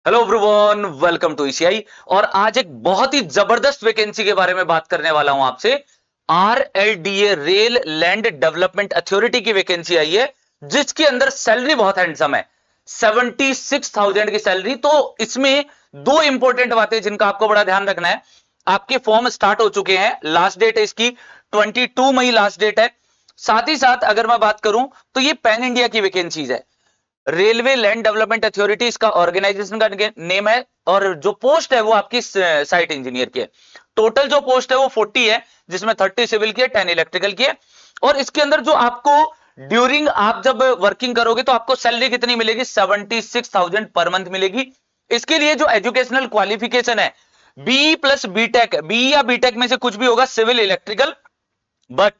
Hello everyone, welcome to ECI. और आज एक बहुत ही जबरदस्त वैकेंसी के बारे में बात करने वाला हूं आपसे। आरएलडीए, रेल लैंड डेवलपमेंट अथॉरिटी की वैकेंसी आई है, जिसके अंदर सैलरी बहुत हैंडसम है, 76,000 की सैलरी। तो इसमें दो इंपॉर्टेंट बातें जिनका आपको बड़ा ध्यान रखना है। आपके फॉर्म स्टार्ट हो चुके हैं, लास्ट डेट है इसकी 22 मई लास्ट डेट है। साथ ही साथ अगर मैं बात करूं तो ये पैन इंडिया की वैकेंसीज है। रेलवे लैंड डेवलपमेंट अथॉरिटी इसका ऑर्गेनाइजेशन का नेम है, और जो पोस्ट है वो आपकी साइट इंजीनियर की है। टोटल जो पोस्ट है वो 40 है, जिसमें 30 सिविल की है, 10 इलेक्ट्रिकल की है। और इसके अंदर जो आपको ड्यूरिंग आप जब वर्किंग करोगे तो आपको सैलरी कितनी मिलेगी, 76,000 पर मंथ मिलेगी। इसके लिए जो एजुकेशनल क्वालिफिकेशन है, बी प्लस बीटेक, बी या बीटेक में से कुछ भी होगा, सिविल इलेक्ट्रिकल, बट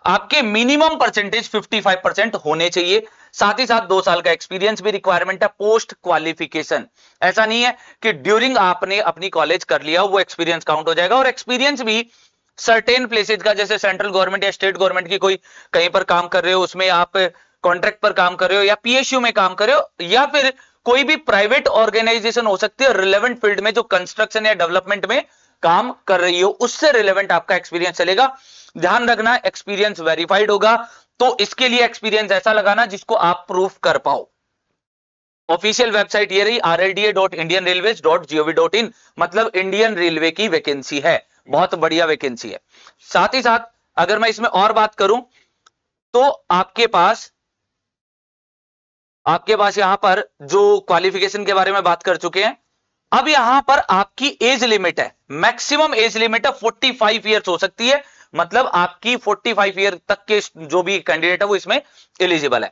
आपके मिनिमम परसेंटेज 55% होने चाहिए। साथ ही साथ 2 साल का एक्सपीरियंस भी रिक्वायरमेंट है पोस्ट क्वालिफिकेशन। ऐसा नहीं है कि ड्यूरिंग आपने अपनी कॉलेज कर लिया वो एक्सपीरियंस काउंट हो जाएगा। और एक्सपीरियंस भी सर्टेन प्लेसेज का, जैसे सेंट्रल गवर्नमेंट या स्टेट गवर्नमेंट की कोई कहीं पर काम कर रहे हो, उसमें आप कॉन्ट्रैक्ट पर काम कर रहे हो, या पीएसयू में काम कर रहे हो, या फिर कोई भी प्राइवेट ऑर्गेनाइजेशन हो सकती है रिलेवेंट फील्ड में जो कंस्ट्रक्शन या डेवलपमेंट में काम कर रही हो, उससे रिलेवेंट आपका एक्सपीरियंस चलेगा। ध्यान रखना, एक्सपीरियंस वेरीफाइड होगा, तो इसके लिए एक्सपीरियंस ऐसा लगाना जिसको आप प्रूफ कर पाओ। ऑफिशियल वेबसाइट ये रही, rlda.indianrailways.gov.in, मतलब इंडियन रेलवे की वैकेंसी है। बहुत बढ़िया वैकेंसी है। साथ ही साथ अगर मैं इसमें और बात करूं तो आपके पास यहां पर जो क्वालिफिकेशन के बारे में बात कर चुके हैं, अब यहां पर आपकी एज लिमिट है, मैक्सिमम एज लिमिट है 45 ईयर्स हो सकती है। मतलब आपकी 45 ईयर तक के जो भी कैंडिडेट है वो इसमें एलिजिबल है।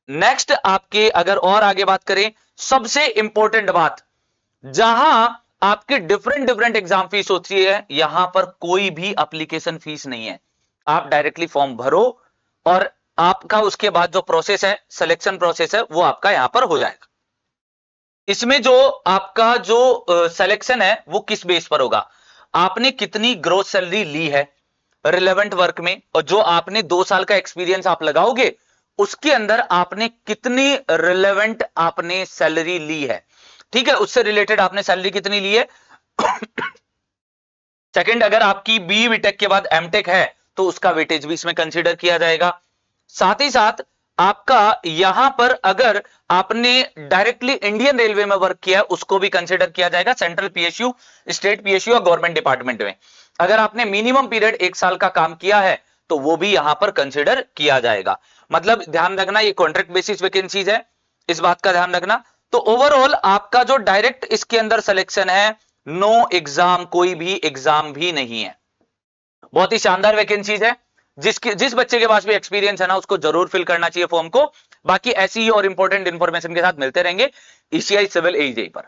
नेक्स्ट आपके अगर और आगे बात करें, सबसे इंपॉर्टेंट बात, जहां आपके डिफरेंट डिफरेंट एग्जाम फीस होती है, यहां पर कोई भी एप्लीकेशन फीस नहीं है। आप डायरेक्टली फॉर्म भरो और आपका उसके बाद जो प्रोसेस है, सिलेक्शन प्रोसेस है, वो आपका यहां पर हो जाएगा। इसमें जो आपका जो सिलेक्शन है वो किस बेस पर होगा, आपने कितनी ग्रोस सैलरी ली है रिलेवेंट वर्क में, और जो आपने 2 साल का एक्सपीरियंस आप लगाओगे उसके अंदर आपने कितनी रिलेवेंट आपने सैलरी ली है। ठीक है, उससे रिलेटेड आपने सैलरी कितनी ली है। सेकंड, अगर आपकी बी बीटेक के बाद एमटेक है तो उसका वेटेज भी इसमें कंसीडर किया जाएगा। साथ ही साथ आपका यहां पर अगर आपने डायरेक्टली इंडियन रेलवे में वर्क किया उसको भी कंसीडर किया जाएगा, सेंट्रल पीएसयू, स्टेट पीएसयू और गवर्नमेंट डिपार्टमेंट में। अगर आपने मिनिमम पीरियड 1 साल का काम किया है तो वो भी यहां पर कंसीडर किया जाएगा। मतलब ध्यान रखना, ये कॉन्ट्रैक्ट बेसिस वैकेंसीज है, इस बात का ध्यान रखना। तो ओवरऑल आपका जो डायरेक्ट इसके अंदर सिलेक्शन है, नो एग्जाम, कोई भी एग्जाम भी नहीं है। बहुत ही शानदार वैकेंसीज है। जिस बच्चे के पास भी एक्सपीरियंस है ना, उसको जरूर फिल करना चाहिए फॉर्म को। बाकी ऐसी ही और इंपॉर्टेंट इंफॉर्मेशन के साथ मिलते रहेंगे ईसीआई सिविल एजेई पर।